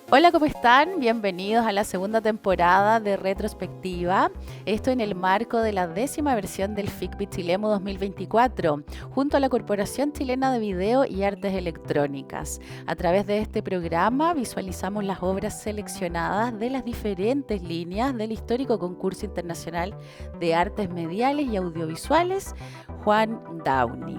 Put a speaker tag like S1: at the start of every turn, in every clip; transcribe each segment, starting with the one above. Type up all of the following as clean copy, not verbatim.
S1: Hola, ¿cómo están? Bienvenidos a la segunda temporada de Retrospectiva. Esto en el marco de la 10ª versión del FICBIT Chilemo 2024, junto a la Corporación Chilena de Video y Artes Electrónicas. A través de este programa visualizamos las obras seleccionadas de las diferentes líneas del histórico concurso internacional de artes mediales y audiovisuales Juan Downey.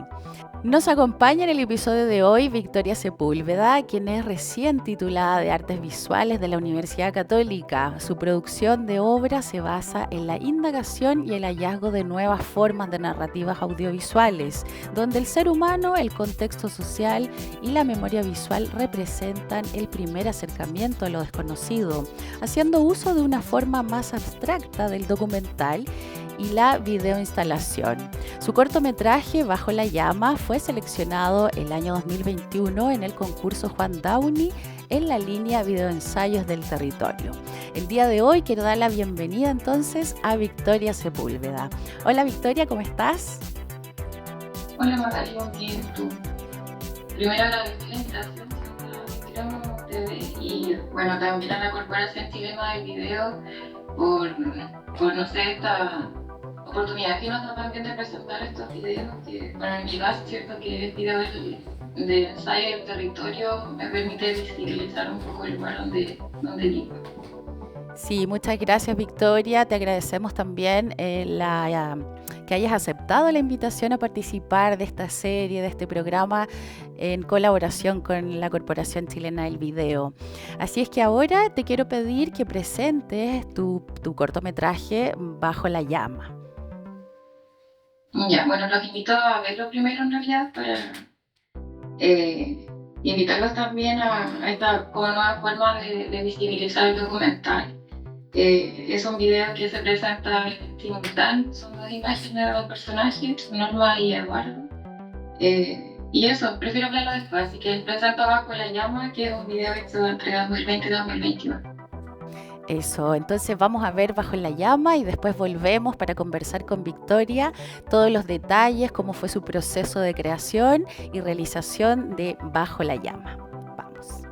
S1: Nos acompaña en el episodio de hoy Victoria Sepúlveda, quien es recién titulada de Artes Visuales de la Universidad Católica. Su producción de obra se basa en la indagación y el hallazgo de nuevas formas de narrativas audiovisuales, donde el ser humano, el contexto social y la memoria visual representan el primer acercamiento a lo desconocido, haciendo uso de una forma más abstracta del documental y la videoinstalación. Su cortometraje Bajo la llama fue seleccionado el año 2021 en el concurso Juan Downey en la línea Videoensayos del Territorio. El día de hoy quiero dar la bienvenida entonces a Victoria Sepúlveda. Hola Victoria, ¿cómo estás?
S2: Hola Macario, bien, tú. Primero agradecer la invitación a Tiramos TV y bueno, también a la Corporación Chilena de Video por no sé, esta oportunidad que nos da también de presentar estos videos que, bueno, en mi caso, cierto que es video de ensayo del territorio, me permite visibilizar un poco el lugar donde vivo.
S1: Sí, muchas gracias Victoria, te agradecemos también que hayas aceptado la invitación a participar de esta serie, de este programa en colaboración con la Corporación Chilena del Video. Así es que ahora te quiero pedir que presentes tu cortometraje Bajo la llama.
S2: Ya, bueno, los invito a verlo primero en realidad para invitarlos también a esta como nueva forma de visibilizar el documental. Es un video que se presenta en simultáneo, son dos imágenes de dos personajes, Norma y Eduardo. Y eso, prefiero hablarlo después, así que les presento Bajo la llama, que es un video hecho entre 2020 y 2021.
S1: Eso, entonces vamos a ver Bajo la llama y después volvemos para conversar con Victoria todos los detalles, cómo fue su proceso de creación y realización de Bajo la llama. Vamos.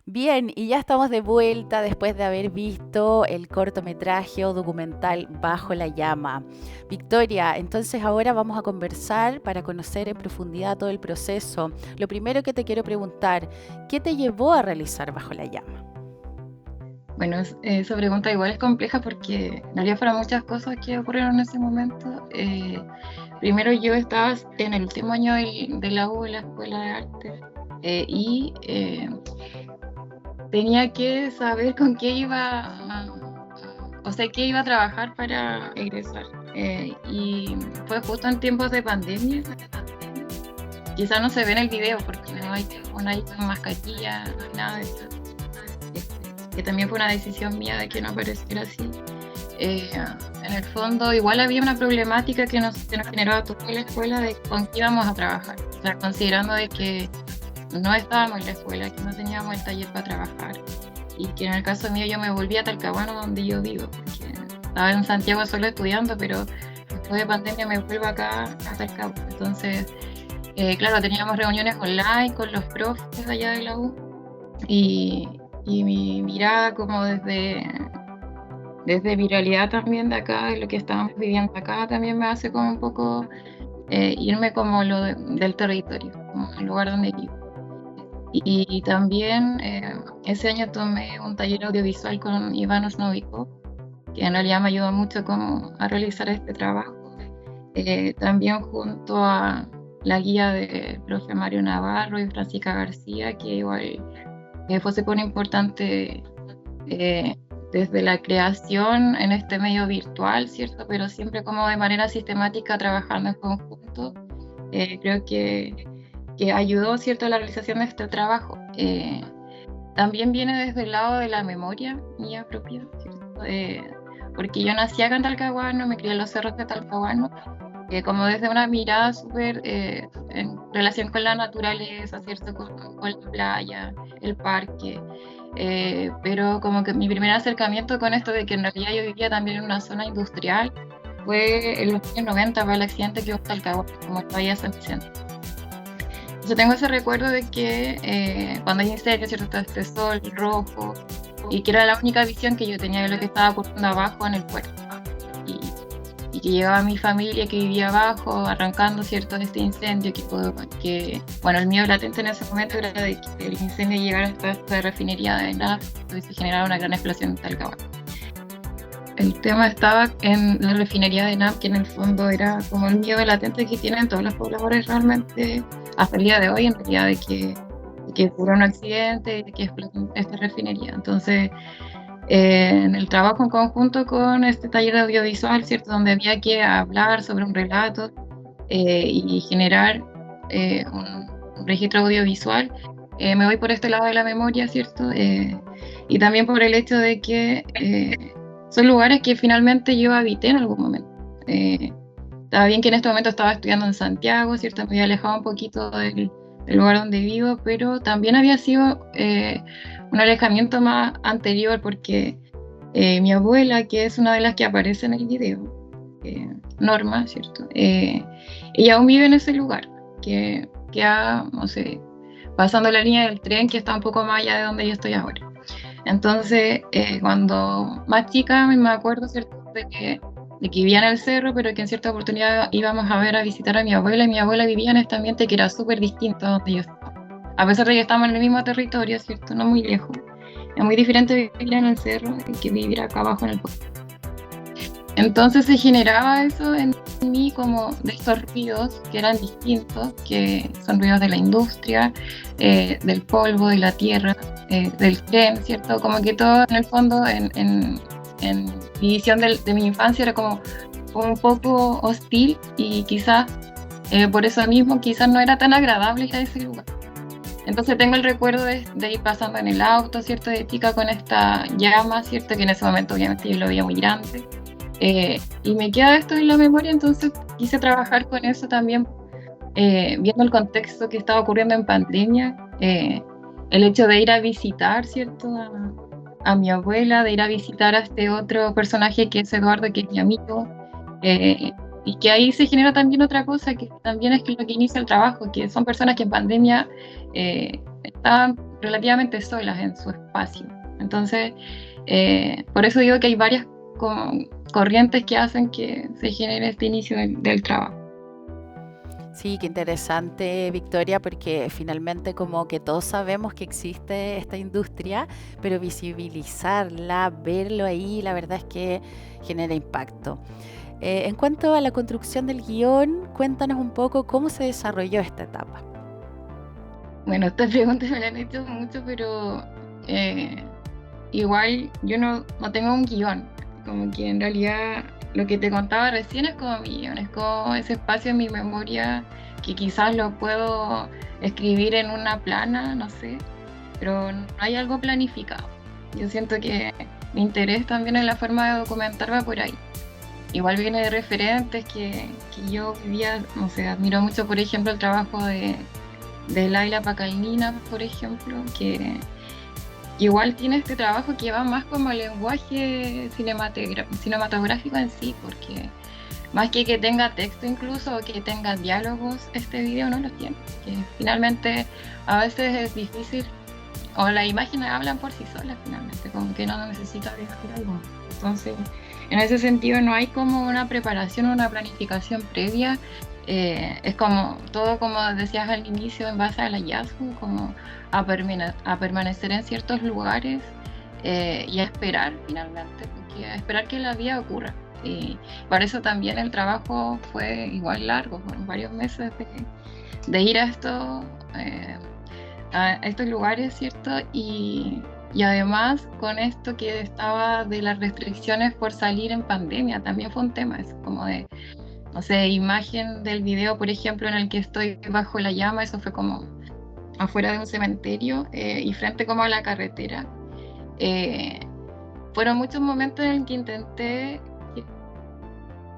S1: Bien, y ya estamos de vuelta después de haber visto el cortometraje o documental Bajo la llama. Victoria, entonces ahora vamos a conversar para conocer en profundidad todo el proceso. Lo primero que te quiero preguntar, ¿qué te llevó a realizar Bajo la llama?
S2: Bueno, esa pregunta igual es compleja porque en realidad fueron muchas cosas que ocurrieron en ese momento. Primero yo estaba en el último año de la U, de la Escuela de Arte, y tenía que saber con qué o sea, qué iba a trabajar para egresar. Y fue justo en tiempos de pandemia. Quizás no se ve en el video porque no hay con mascarilla, no hay nada de eso. Que también fue una decisión mía de que no apareciera así. En el fondo, igual había una problemática que nos generaba toda la escuela de con qué íbamos a trabajar. O sea, considerando de que no estábamos en la escuela, que no teníamos el taller para trabajar. Y que en el caso mío yo me volví a Talcahuano, donde yo vivo, porque estaba en Santiago solo estudiando, pero después de pandemia me vuelvo acá a Talcahuano. Entonces, claro, teníamos reuniones online con los profes allá de la U. Y mi mirada como desde mi realidad también de acá, de lo que estábamos viviendo acá, también me hace como un poco irme como del territorio, como el lugar donde vivo. Y también ese año tomé un taller audiovisual con Iván Osnovico, que en realidad me ayudó mucho como a realizar este trabajo. También junto a la guía del profe Mario Navarro y Francisca García, que igual fue súper importante desde la creación en este medio virtual, ¿cierto? Pero siempre como de manera sistemática trabajando en conjunto. Creo que ayudó, ¿cierto?, a la realización de este trabajo. También viene desde el lado de la memoria mía propia, ¿cierto? Porque yo nací acá en Talcahuano, me crié en los cerros de Talcahuano, como desde una mirada súper en relación con la naturaleza, ¿cierto?, con la playa, el parque, pero como que mi primer acercamiento con esto de que en realidad yo vivía también en una zona industrial fue en los años 90, para el accidente que hubo en Talcahuano, como estaba ahí San Vicente. Yo tengo ese recuerdo de que cuando hay incendio, ¿cierto?, está este sol rojo, y que era la única visión que yo tenía de lo que estaba ocurriendo abajo en el puerto. Y que llegaba mi familia que vivía abajo, arrancando, ¿cierto?, este incendio, bueno, el miedo latente en ese momento era de que el incendio llegara hasta esta refinería de nafta y se generara una gran explosión en Talcahuano. El tema estaba en la refinería de NAP, que en el fondo era como el miedo latente que tienen todos los pobladores realmente hasta el día de hoy, en realidad, de que ocurra un accidente y de que explote esta refinería. Entonces, en el trabajo en conjunto con este taller de audiovisual, ¿cierto?, donde había que hablar sobre un relato y generar un registro audiovisual, me voy por este lado de la memoria, ¿cierto? Y también por el hecho de que son lugares que finalmente yo habité en algún momento. Estaba bien que en este momento estaba estudiando en Santiago, ¿cierto? Me había alejado un poquito del lugar donde vivo, pero también había sido un alejamiento más anterior porque mi abuela, que es una de las que aparece en el video, Norma, ¿cierto? Ella aún vive en ese lugar, que queda, no sé, pasando la línea del tren, que está un poco más allá de donde yo estoy ahora. Entonces, cuando más chica me acuerdo, ¿cierto?, de que vivía en el cerro, pero que en cierta oportunidad íbamos a visitar a mi abuela, y mi abuela vivía en este ambiente que era súper distinto a donde yo estaba. A pesar de que estábamos en el mismo territorio, ¿cierto?, no muy lejos. Es muy diferente vivir en el cerro que vivir acá abajo en el pueblo. Entonces se generaba eso en mí, como de estos ruidos que eran distintos, que son ruidos de la industria, del polvo, de la tierra, del tren, ¿cierto? Como que todo en el fondo, en mi visión de mi infancia era como un poco hostil, y quizás por eso mismo quizás no era tan agradable ir a ese lugar. Entonces tengo el recuerdo de ir pasando en el auto, ¿cierto?, de chica, con esta llama, ¿cierto?, que en ese momento obviamente yo lo veía muy grande. Y me queda esto en la memoria, entonces quise trabajar con eso también, viendo el contexto que estaba ocurriendo en pandemia, el hecho de ir a visitar, ¿cierto?, a mi abuela, de ir a visitar a este otro personaje que es Eduardo, que es mi amigo, y que ahí se genera también otra cosa, que también es lo que inicia el trabajo, que son personas que en pandemia estaban relativamente solas en su espacio. Entonces, por eso digo que hay varias corrientes que hacen que se genere este inicio del trabajo.
S1: Sí, qué interesante, Victoria, porque finalmente como que todos sabemos que existe esta industria, pero visibilizarla, verlo ahí, la verdad es que genera impacto. En cuanto a la construcción del guión, cuéntanos un poco cómo se desarrolló esta etapa.
S2: Bueno, estas preguntas me las han hecho mucho, pero igual yo no tengo un guión, como que en realidad lo que te contaba recién es como mi guión, es como ese espacio en mi memoria que quizás lo puedo escribir en una plana, no sé, pero no hay algo planificado. Yo siento que mi interés también en la forma de documentar va por ahí. Igual viene de referentes que yo vivía, no sé, admiro mucho, por ejemplo, el trabajo de Laila Pacalnina, por ejemplo, que igual tiene este trabajo que va más como el lenguaje cinematográfico en sí, porque más que tenga texto incluso o que tenga diálogos, este video no los tiene. Que finalmente a veces es difícil, o las imágenes hablan por sí solas finalmente, como que no necesita dejar algo. Entonces, en ese sentido no hay como una preparación o una planificación previa. Es como todo, como decías al inicio, en base al hallazgo, como a permanecer en ciertos lugares y a esperar finalmente, porque a esperar que la vida ocurra. Y por eso también el trabajo fue igual largo, fueron varios meses de ir a estos lugares, ¿cierto? Y además con esto que estaba de las restricciones por salir en pandemia, también fue un tema, es como de, no sé, imagen del video, por ejemplo, en el que estoy bajo la llama, eso fue como afuera de un cementerio y frente como a la carretera. Fueron muchos momentos en el que intenté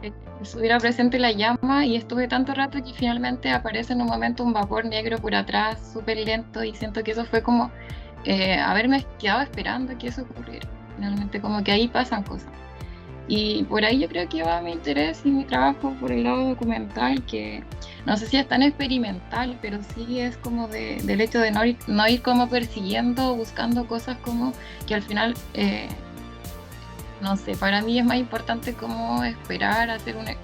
S2: que estuviera presente la llama y estuve tanto rato que finalmente aparece en un momento un vapor negro por atrás, súper lento, y siento que eso fue como haberme quedado esperando que eso ocurriera. Finalmente como que ahí pasan cosas. Y por ahí yo creo que va mi interés y mi trabajo por el lado documental, que no sé si es tan experimental, pero sí es como del hecho de no ir como persiguiendo, buscando cosas como que al final, no sé, para mí es más importante como esperar,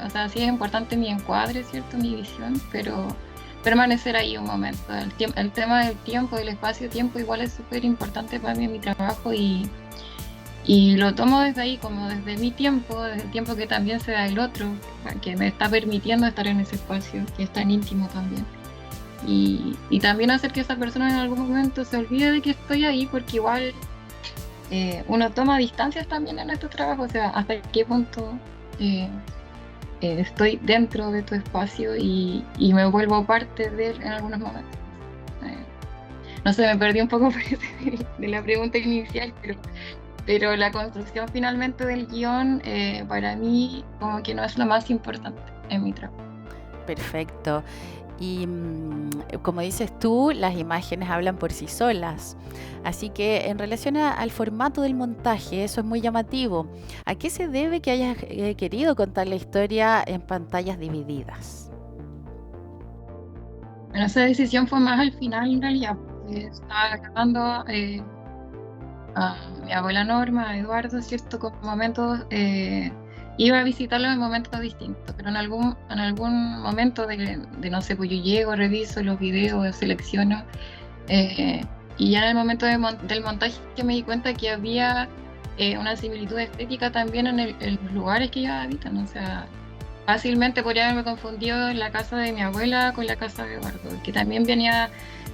S2: o sea, sí es importante mi encuadre, ¿cierto? Mi visión, pero permanecer ahí un momento. El tema del tiempo, del espacio-tiempo igual es súper importante para mí en mi trabajo y lo tomo desde ahí, como desde mi tiempo, desde el tiempo que también se da el otro, que me está permitiendo estar en ese espacio, que es tan íntimo también. Y también hacer que esa persona en algún momento se olvide de que estoy ahí, porque igual uno toma distancias también en estos trabajos, o sea, hasta qué punto estoy dentro de tu espacio y me vuelvo parte de él en algunos momentos. No sé, me perdí un poco de la pregunta inicial, pero la construcción finalmente del guión para mí como que no es lo más importante en mi trabajo.
S1: Perfecto. Y como dices tú, las imágenes hablan por sí solas. Así que en relación al formato del montaje, eso es muy llamativo. ¿A qué se debe que hayas querido contar la historia en pantallas divididas?
S2: Bueno, esa decisión fue más al final en realidad. Estaba grabando a mi abuela Norma, a Eduardo, ¿cierto? Con momentos, iba a visitarlo en momentos distintos, pero en algún momento de no sé, pues yo llego, reviso los videos, selecciono, y ya en el momento del montaje que me di cuenta que había una similitud estética también en los lugares que ellos habitan, o sea, fácilmente podría haberme confundido la casa de mi abuela con la casa de Eduardo, que también venía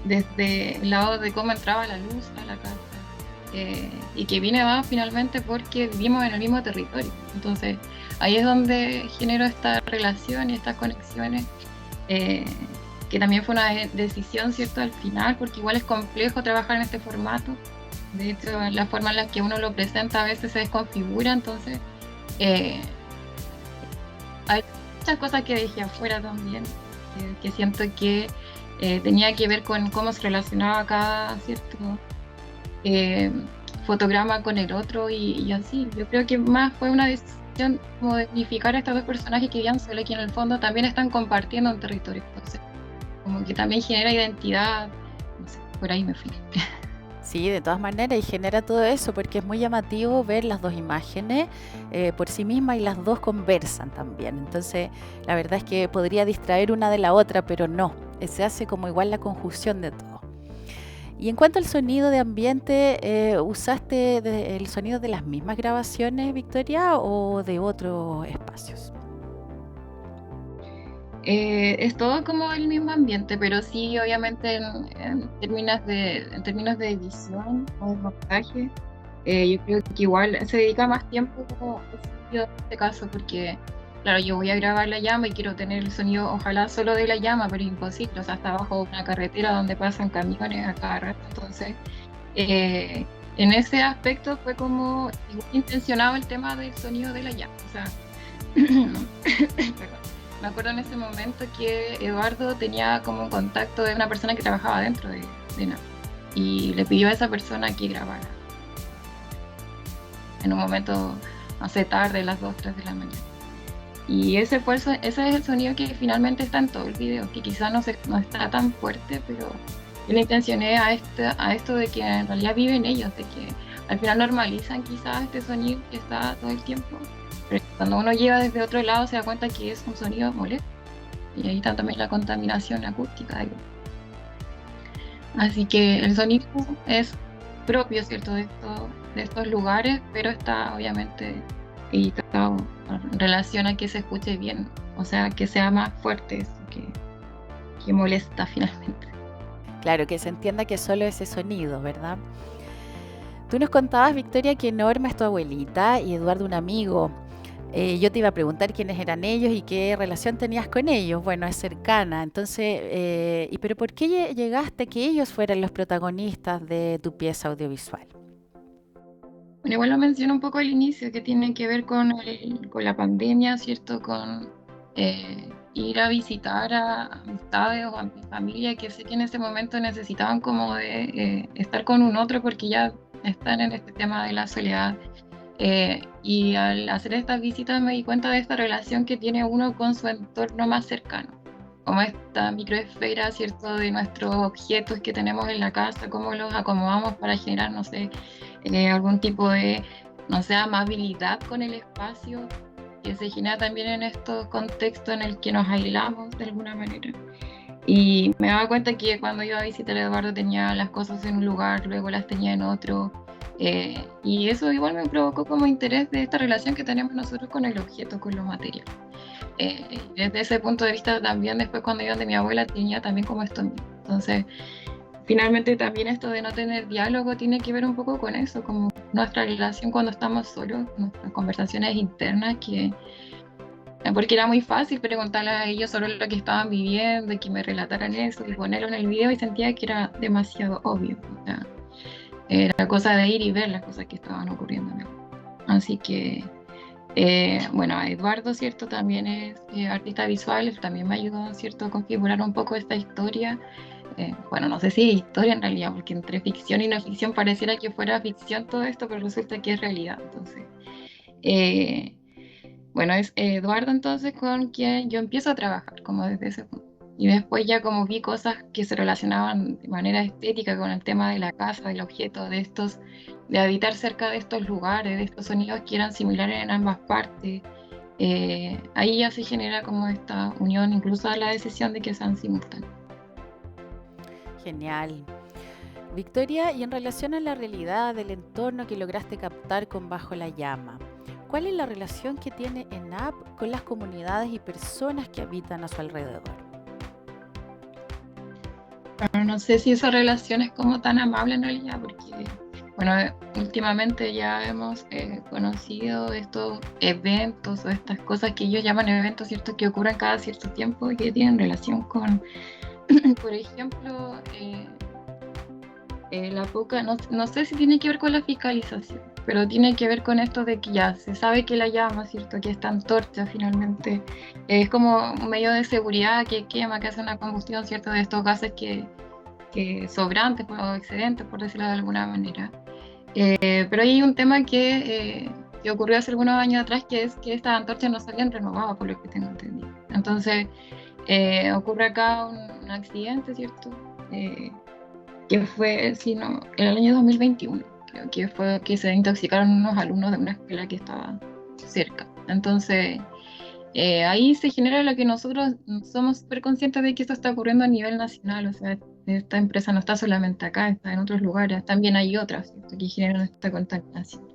S2: desde el lado de cómo entraba la luz a la casa. Y que viene más finalmente porque vivimos en el mismo territorio. Entonces ahí es donde genero esta relación y estas conexiones, que también fue una decisión, ¿cierto? Al final, porque igual es complejo trabajar en este formato. De hecho, la forma en la que uno lo presenta a veces se desconfigura, entonces hay muchas cosas que dejé afuera también, que siento que tenía que ver con cómo se relacionaba cada cierto fotograma con el otro y así. Yo creo que más fue una decisión como de unificar a estos dos personajes que vivían solos, que en el fondo también están compartiendo un territorio. Entonces, como que también genera identidad. No sé, por ahí me fui.
S1: Sí, de todas maneras, y genera todo eso porque es muy llamativo ver las dos imágenes por sí mismas y las dos conversan también. Entonces, la verdad es que podría distraer una de la otra, pero no, se hace como igual la conjunción de todo. Y en cuanto al sonido de ambiente, ¿usaste el sonido de las mismas grabaciones, Victoria, o de otros espacios?
S2: Es todo como el mismo ambiente, pero sí, obviamente, en términos de edición o de montaje, yo creo que igual se dedica más tiempo como al sonido en este caso, porque, claro, yo voy a grabar la llama y quiero tener el sonido, ojalá solo de la llama, pero es imposible, o sea, está bajo una carretera donde pasan camiones a cada rato, entonces, eh, en ese aspecto fue como igual intencionado el tema del sonido de la llama, o sea, perdón. Me acuerdo en ese momento que Eduardo tenía como un contacto de una persona que trabajaba dentro de NAP y le pidió a esa persona que grabara en un momento, no sé, tarde, las 2, 3 de la mañana. Y ese es el sonido que finalmente está en todo el video, que quizás no está tan fuerte, pero yo le intencioné a esto de que en realidad viven ellos, de que al final normalizan quizás este sonido que está todo el tiempo. Pero cuando uno llega desde otro lado se da cuenta que es un sonido molesto. Y ahí está también la contaminación acústica. Así que el sonido es propio, ¿cierto?, de estos lugares, pero está obviamente editado en relación a que se escuche bien, o sea, que sea más fuerte eso que molesta finalmente.
S1: Claro, que se entienda que solo ese sonido, ¿verdad? Tú nos contabas, Victoria, que Norma es tu abuelita y Eduardo un amigo. Yo te iba a preguntar quiénes eran ellos y qué relación tenías con ellos. Bueno, es cercana. Entonces, pero ¿por qué llegaste a que ellos fueran los protagonistas de tu pieza audiovisual?
S2: Bueno, igual lo menciono un poco al inicio, que tiene que ver con la pandemia, ¿cierto? Con ir a visitar a amistades o a mi familia, que sé que en ese momento necesitaban como de estar con un otro porque ya están en este tema de la soledad. Y al hacer estas visitas me di cuenta de esta relación que tiene uno con su entorno más cercano, como esta microesfera, ¿cierto?, de nuestros objetos que tenemos en la casa, cómo los acomodamos para generar, no sé, algún tipo de, no sé, amabilidad con el espacio, que se genera también en estos contextos en el que nos aislamos de alguna manera. Y me daba cuenta que cuando iba a visitar a Eduardo tenía las cosas en un lugar, luego las tenía en otro. Y eso igual me provocó como interés de esta relación que tenemos nosotros con el objeto, con lo material. Desde ese punto de vista también después cuando iba de mi abuela tenía también como esto mismo. Entonces, finalmente también esto de no tener diálogo tiene que ver un poco con eso, como nuestra relación cuando estamos solos, nuestras conversaciones internas, porque era muy fácil preguntarle a ellos sobre lo que estaban viviendo y que me relataran eso y ponerlo en el video y sentía que era demasiado obvio. O sea, era cosa de ir y ver las cosas que estaban ocurriendo. Así que, bueno, Eduardo, ¿cierto? También es artista visual, también me ayudó, ¿cierto?, a configurar un poco esta historia. Bueno, no sé si es historia en realidad, porque entre ficción y no ficción pareciera que fuera ficción todo esto, pero resulta que es realidad. Entonces, bueno, es Eduardo entonces con quien yo empiezo a trabajar, como desde ese punto. Y después ya como vi cosas que se relacionaban de manera estética con el tema de la casa, del objeto, de habitar cerca de estos lugares, de estos sonidos que eran similares en ambas partes, ahí ya se genera como esta unión, incluso a la decisión de que sean simultáneos.
S1: Genial. Victoria, y en relación a la realidad del entorno que lograste captar con Bajo la Llama, ¿cuál es la relación que tiene ENAP con las comunidades y personas que habitan a su alrededor?
S2: Bueno, no sé si esa relación es como tan amable en realidad, porque, bueno, últimamente ya hemos conocido estos eventos o estas cosas que ellos llaman eventos, ¿cierto?, que ocurren cada cierto tiempo y que tienen relación con, por ejemplo, la poca, no sé si tiene que ver con la fiscalización, pero tiene que ver con esto de que ya se sabe que la llama, ¿cierto?, que esta antorcha finalmente es como un medio de seguridad que quema, que hace una combustión, ¿cierto?, de estos gases que sobrantes o excedentes, por decirlo de alguna manera. Pero hay un tema que ocurrió hace algunos años atrás, que es que estas antorchas no se habían renovado, por lo que tengo entendido. Entonces, ocurre acá un accidente, ¿cierto? que fue, si no, en el año 2021, creo que fue que se intoxicaron unos alumnos de una escuela que estaba cerca. Entonces, ahí se genera lo que nosotros somos súper conscientes de que esto está ocurriendo a nivel nacional, o sea, esta empresa no está solamente acá, está en otros lugares, también hay otras, ¿cierto?, que generan esta contaminación.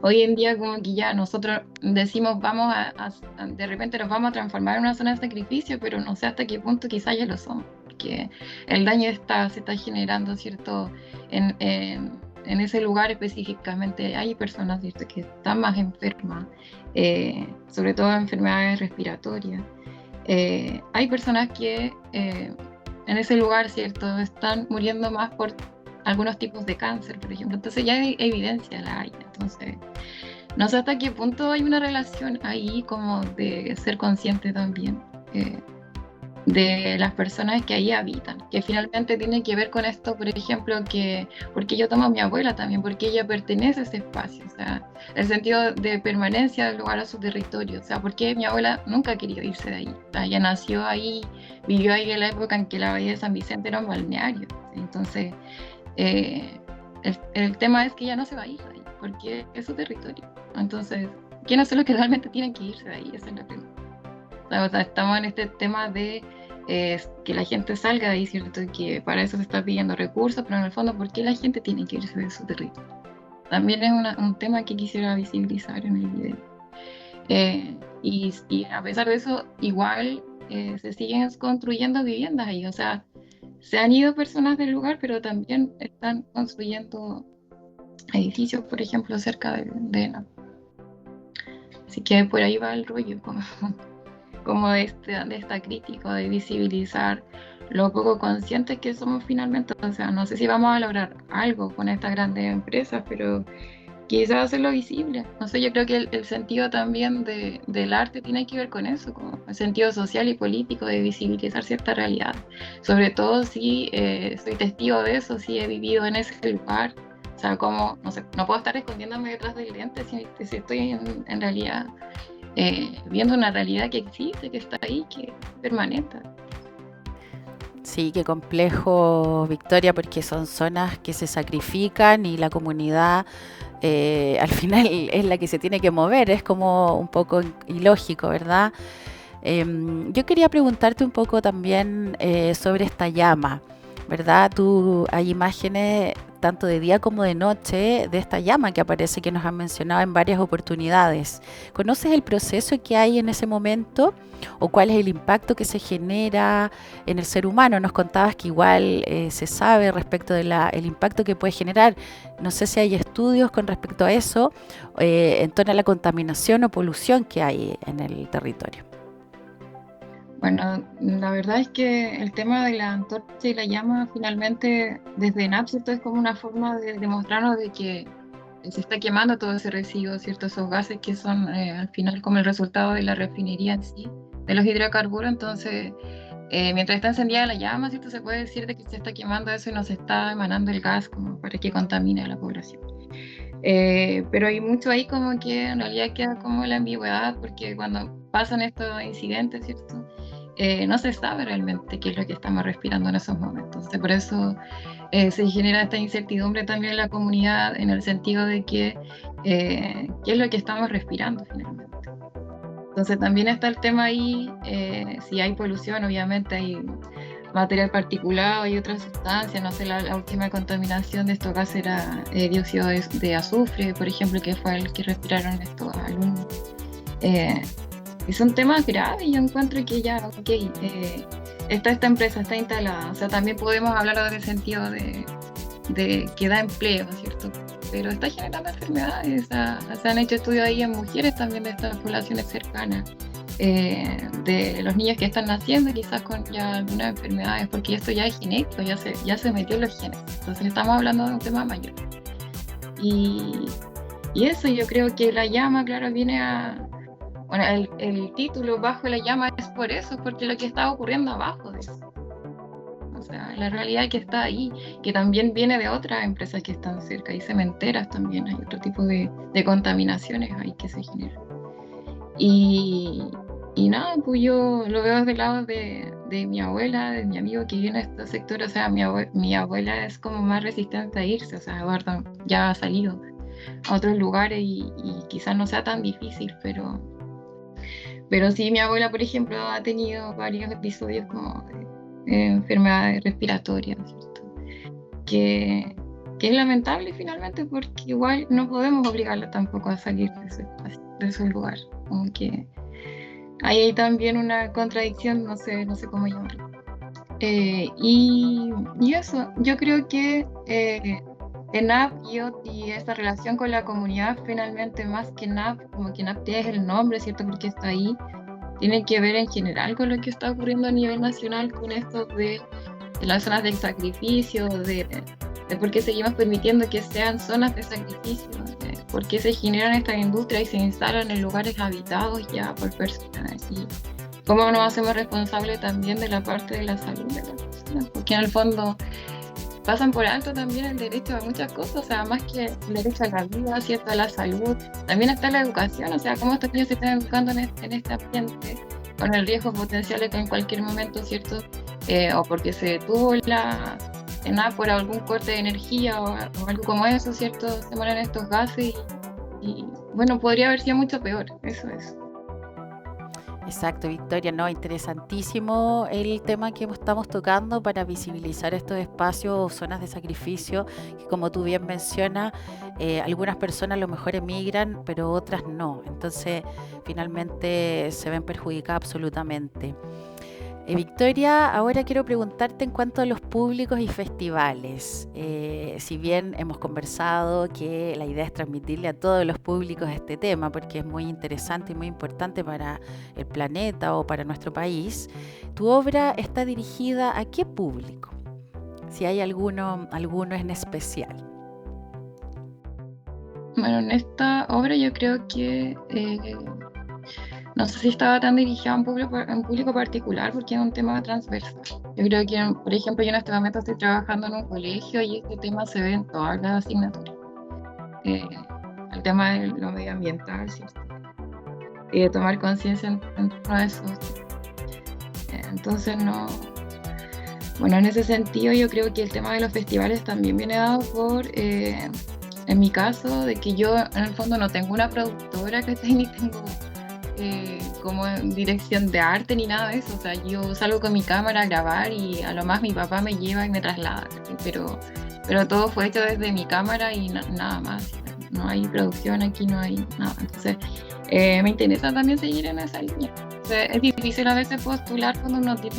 S2: Hoy en día como que ya nosotros decimos de repente nos vamos a transformar en una zona de sacrificio, pero no sé hasta qué punto quizás ya lo somos, porque el daño se está generando, ¿cierto? En ese lugar específicamente hay personas, ¿cierto?, que están más enfermas, sobre todo enfermedades respiratorias. Hay personas que en ese lugar, ¿cierto?, están muriendo más por algunos tipos de cáncer, por ejemplo. Entonces ya hay evidencia, la hay. Entonces, no sé hasta qué punto hay una relación ahí como de ser consciente también de las personas que ahí habitan, que finalmente tiene que ver con esto, por ejemplo, que porque yo tomo a mi abuela también, porque ella pertenece a ese espacio, o sea, el sentido de permanencia del lugar a su territorio, o sea, porque mi abuela nunca ha querido irse de ahí, o sea, ella nació ahí, vivió ahí en la época en que la bahía de San Vicente era un balneario, entonces el tema es que ya no se va a ir de ahí, porque es su territorio. Entonces, ¿quiénes son los que realmente tienen que irse de ahí? Esa es la pregunta. O sea, estamos en este tema de que la gente salga de ahí, ¿cierto? Que para eso se está pidiendo recursos, pero en el fondo, ¿por qué la gente tiene que irse de su territorio? También es un tema que quisiera visibilizar en el video. Y a pesar de eso, igual se siguen construyendo viviendas ahí, o sea, se han ido personas del lugar, pero también están construyendo edificios, por ejemplo, cerca de la. Así que por ahí va el rollo, como de esta crítica, de visibilizar lo poco conscientes que somos finalmente. O sea, no sé si vamos a lograr algo con estas grandes empresas, pero quizás hacerlo visible. No sé, yo creo que el sentido también del arte tiene que ver con eso, como el sentido social y político de visibilizar cierta realidad. Sobre todo si soy testigo de eso, si he vivido en ese lugar. O sea, como, no sé, no puedo estar escondiéndome detrás del lente si estoy en realidad viendo una realidad que existe, que está ahí, que es permanente.
S1: Sí, qué complejo, Victoria, porque son zonas que se sacrifican y la comunidad al final es la que se tiene que mover, es como un poco ilógico, ¿verdad? Yo quería preguntarte un poco también sobre esta llama, ¿verdad? Hay imágenes tanto de día como de noche de esta llama que aparece, que nos han mencionado en varias oportunidades. ¿Conoces el proceso que hay en ese momento o cuál es el impacto que se genera en el ser humano? Nos contabas que igual se sabe respecto del impacto que puede generar. No sé si hay estudios con respecto a eso en torno a la contaminación o polución que hay en el territorio.
S2: Bueno, la verdad es que el tema de la antorcha y la llama finalmente desde NAPSET es como una forma de demostrarnos de que se está quemando todo ese residuo, ¿cierto? Esos gases que son al final como el resultado de la refinería en sí, de los hidrocarburos. Entonces, mientras está encendida la llama, ¿cierto?, se puede decir de que se está quemando eso y no se está emanando el gas como para que contamine a la población. Pero hay mucho ahí como que en realidad queda como la ambigüedad, porque cuando pasan estos incidentes, ¿cierto?, no se sabe realmente qué es lo que estamos respirando en esos momentos. Entonces, por eso se genera esta incertidumbre también en la comunidad, en el sentido de que qué es lo que estamos respirando finalmente. Entonces también está el tema ahí, si hay polución, obviamente hay material particulado y otras sustancias. No sé, la última contaminación de estos gases era dióxido de azufre, por ejemplo, que fue el que respiraron estos alumnos. Y son temas graves. Yo encuentro que ya, ok, esta empresa está instalada, o sea, también podemos hablar en el sentido de que da empleo, ¿cierto? Pero está generando enfermedades. Se han hecho estudios ahí en mujeres también de estas poblaciones cercanas, de los niños que están naciendo quizás con ya algunas enfermedades, porque esto ya es genético, ya se metió en los genes. Entonces estamos hablando de un tema mayor. Y eso, yo creo que la llama, claro, viene a... Bueno, el título Bajo la llama es por eso, porque lo que está ocurriendo abajo de eso. O sea, la realidad que está ahí, que también viene de otras empresas que están cerca, hay cementeras también, hay otro tipo de contaminaciones ahí que se generan. Y Y nada, pues yo lo veo desde el lado de mi abuela, de mi amigo que viene de este sector. O sea, mi abuela es como más resistente a irse, o sea, Eduardo ya ha salido a otros lugares y quizás no sea tan difícil, pero sí, mi abuela, por ejemplo, ha tenido varios episodios como de enfermedades respiratorias, ¿cierto? Que, que es lamentable finalmente porque igual no podemos obligarla tampoco a salir de su lugar. Como que hay también una contradicción, no sé cómo llamarlo. Y eso, yo creo que ENAP y esta relación con la comunidad, finalmente, más que NAP, como que NAP es el nombre, ¿cierto? Porque está ahí, tiene que ver en general con lo que está ocurriendo a nivel nacional con esto de las zonas del sacrificio, de por qué seguimos permitiendo que sean zonas de sacrificio, de por qué se generan estas industrias y se instalan en lugares habitados ya por personas. Y cómo nos hacemos responsables también de la parte de la salud de las personas, porque en el fondo pasan por alto también el derecho a muchas cosas, o sea, más que el derecho a la vida, ¿cierto? A la salud, también está la educación, o sea, cómo estos niños se están educando en este ambiente, con el riesgo potencial de que en cualquier momento, ¿cierto? O porque se detuvo nada por algún corte de energía o algo como eso, ¿cierto? Se mueren estos gases y bueno, podría haber sido mucho peor, eso es.
S1: Exacto, Victoria, no, interesantísimo el tema que estamos tocando para visibilizar estos espacios o zonas de sacrificio, que como tú bien mencionas, algunas personas a lo mejor emigran, pero otras no. Entonces, finalmente se ven perjudicadas absolutamente. Victoria, ahora quiero preguntarte en cuanto a los públicos y festivales. Si bien hemos conversado que la idea es transmitirle a todos los públicos este tema, porque es muy interesante y muy importante para el planeta o para nuestro país, ¿tu obra está dirigida a qué público? Si hay alguno en especial.
S2: Bueno, en esta obra yo creo que no sé si estaba tan dirigida a un público particular porque es un tema transversal. Yo creo que, por ejemplo, yo en este momento estoy trabajando en un colegio y este tema se ve en todas las asignaturas. El tema de lo medioambiental, ¿cierto? Y de tomar conciencia en torno a eso. Entonces, no. Bueno, en ese sentido, yo creo que el tema de los festivales también viene dado por, en mi caso, de que yo en el fondo no tengo una productora que ni tengo como dirección de arte ni nada de eso. O sea, yo salgo con mi cámara a grabar y a lo más mi papá me lleva y me traslada, pero todo fue hecho desde mi cámara y nada más. No hay producción aquí, no hay nada. Entonces, me interesa también seguir en esa línea. O sea, es difícil a veces postular cuando uno tiene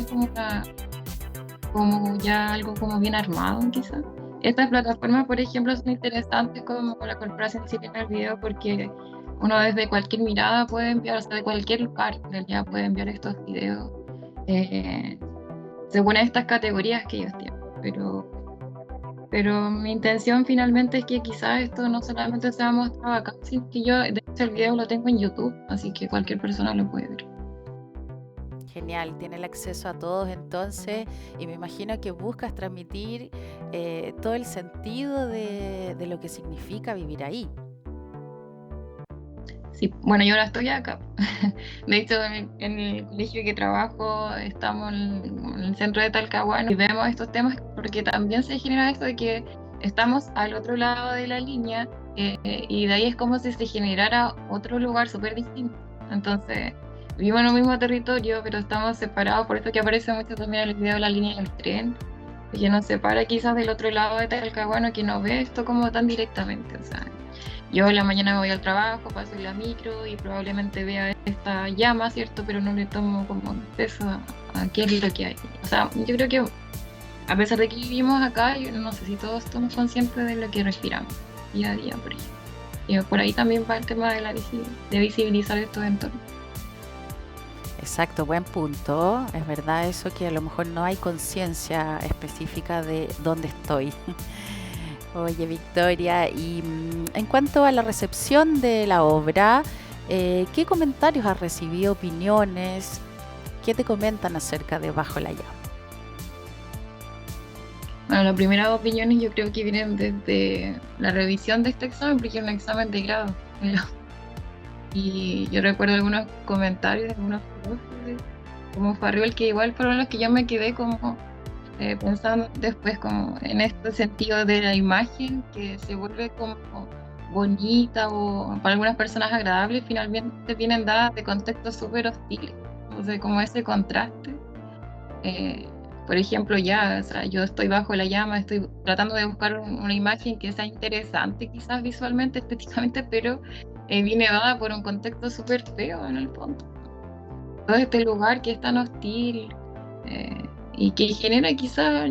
S2: como ya algo como bien armado, quizás. Estas plataformas, por ejemplo, son interesantes como la Corporación Chilena del Video porque uno desde cualquier mirada puede enviar, o sea, de cualquier lugar, en realidad puede enviar estos videos según estas categorías que ellos tienen. Pero mi intención finalmente es que quizás esto no solamente sea mostrado acá, sino que yo, de hecho, el video lo tengo en YouTube, así que cualquier persona lo puede ver.
S1: Genial, tiene el acceso a todos entonces y me imagino que buscas transmitir todo el sentido de lo que significa vivir ahí.
S2: Sí, bueno, yo ahora estoy acá. De hecho, en el colegio que trabajo estamos en el centro de Talcahuano y vemos estos temas porque también se genera esto de que estamos al otro lado de la línea y de ahí es como si se generara otro lugar súper distinto. Entonces, vivimos en un mismo territorio, pero estamos separados, por eso que aparece mucho también el video de la línea del tren, que nos separa quizás del otro lado de Talcahuano, que no ve esto como tan directamente. O sea, yo en la mañana me voy al trabajo, paso en la micro y probablemente vea esta llama, ¿cierto? Pero no le tomo como peso a qué es lo que hay. O sea, yo creo que a pesar de que vivimos acá, yo no sé si todos estamos conscientes de lo que respiramos día a día, por ejemplo. Y por ahí también va el tema de visibilizar estos entornos.
S1: Exacto, buen punto. Es verdad eso que a lo mejor no hay conciencia específica de dónde estoy. Oye, Victoria, y en cuanto a la recepción de la obra, ¿qué comentarios has recibido, opiniones? ¿Qué te comentan acerca de Bajo la Llama?
S2: Bueno, las primeras opiniones yo creo que vienen desde la revisión de este examen, porque es un examen de grado. Y yo recuerdo algunos comentarios de algunos profes, como Farrell, que igual fueron los que yo me quedé como pensando después como en este sentido de la imagen que se vuelve como bonita o para algunas personas agradable, finalmente vienen dadas de contextos súper hostiles. Entonces, como ese contraste. eh, por ejemplo, ya, o sea, yo estoy bajo la llama, estoy tratando de buscar una imagen que sea interesante, quizás visualmente, estéticamente, pero viene dada por un contexto súper feo en el fondo. Todo este lugar que es tan hostil eh, y que genera quizás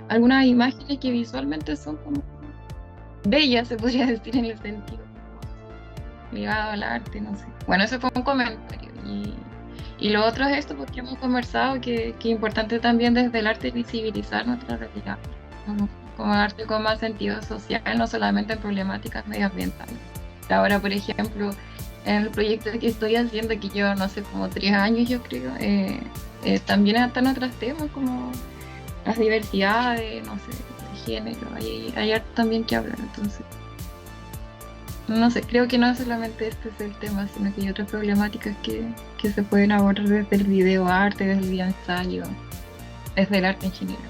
S2: algunas imágenes que visualmente son como bellas, se podría decir, en el sentido ligado al arte, no sé. Bueno, ese fue un comentario. Y lo otro es esto, porque hemos conversado que es importante también desde el arte visibilizar nuestra realidad, como arte con más sentido social, no solamente en problemáticas medioambientales. Ahora, por ejemplo, en el proyecto que estoy haciendo, que llevo, no sé, como 3 años, yo creo, también están otros temas como las diversidades, no sé, el género, hay arte también que hablar, entonces. No sé, creo que no solamente este es el tema, sino que hay otras problemáticas que se pueden abordar desde el videoarte, desde el videoensayo, desde el arte en general.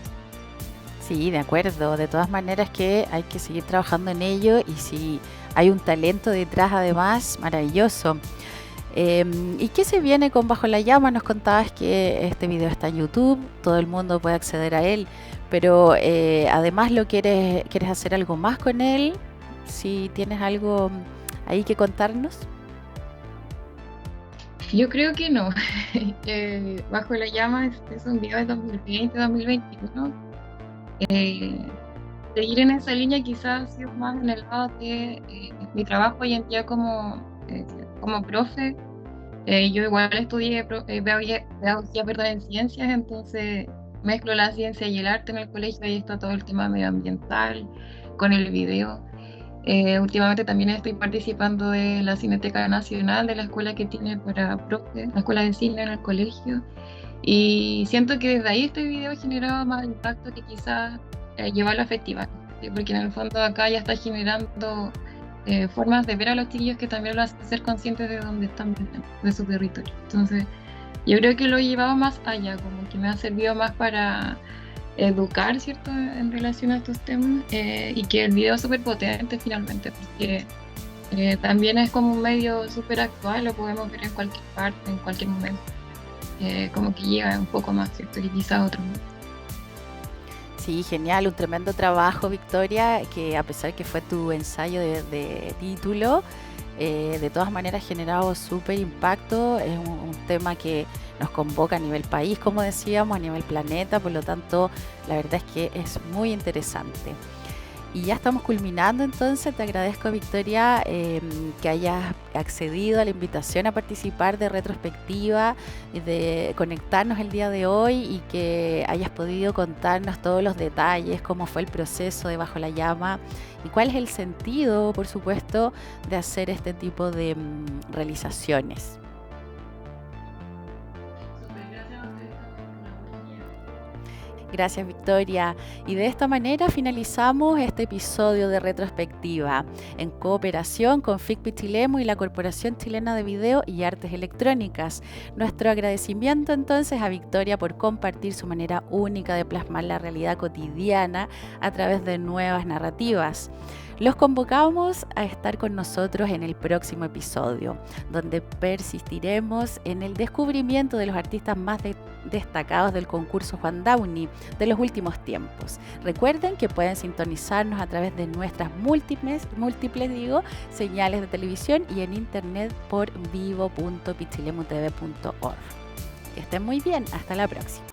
S1: Sí, de acuerdo. De todas maneras que hay que seguir trabajando en ello y si hay un talento detrás además, maravilloso. ¿Y qué se viene con Bajo la Llama? Nos contabas que este video está en YouTube, todo el mundo puede acceder a él, pero además quieres hacer algo más con él, si tienes algo ahí que contarnos.
S2: Yo creo que no. Bajo la Llama es un video de 2020-2021. Seguir en esa línea quizás ha sido más en el lado de mi trabajo hoy en día como profe. Yo igual estudié pedagogía, perdón, en ciencias, entonces mezclo la ciencia y el arte en el colegio, ahí está todo el tema medioambiental con el video. Últimamente también estoy participando de la Cineteca Nacional de la escuela que tiene para profe, la escuela de cine en el colegio, y siento que desde ahí este video ha generado más impacto que quizás llevarlo a festivales, ¿sí? Porque en el fondo acá ya está generando formas de ver a los chiquillos que también lo hacen ser conscientes de dónde están viviendo, de su territorio. Entonces, yo creo que lo he llevado más allá, como que me ha servido más para educar, ¿cierto?, en relación a estos temas, y que el video es súper potente finalmente, porque también es como un medio súper actual, lo podemos ver en cualquier parte, en cualquier momento, como que llega un poco más, ¿cierto?, que quizás otros.
S1: Sí, genial, un tremendo trabajo, Victoria, que a pesar que fue tu ensayo de título, de todas maneras ha generado súper impacto, es un tema que nos convoca a nivel país, como decíamos, a nivel planeta, por lo tanto, la verdad es que es muy interesante. Y ya estamos culminando, entonces te agradezco, Victoria, que hayas accedido a la invitación a participar de Retrospectiva, de conectarnos el día de hoy y que hayas podido contarnos todos los detalles, cómo fue el proceso de Bajo la Llama y cuál es el sentido, por supuesto, de hacer este tipo de realizaciones. Gracias, Victoria. Y de esta manera finalizamos este episodio de Retrospectiva en cooperación con FIC Pichilemu y la Corporación Chilena de Video y Artes Electrónicas. Nuestro agradecimiento entonces a Victoria por compartir su manera única de plasmar la realidad cotidiana a través de nuevas narrativas. Los convocamos a estar con nosotros en el próximo episodio, donde persistiremos en el descubrimiento de los artistas más destacados del concurso Juan Downey de los últimos tiempos. Recuerden que pueden sintonizarnos a través de nuestras múltiples señales de televisión y en internet por vivo.pichilemutv.org. Que estén muy bien, hasta la próxima.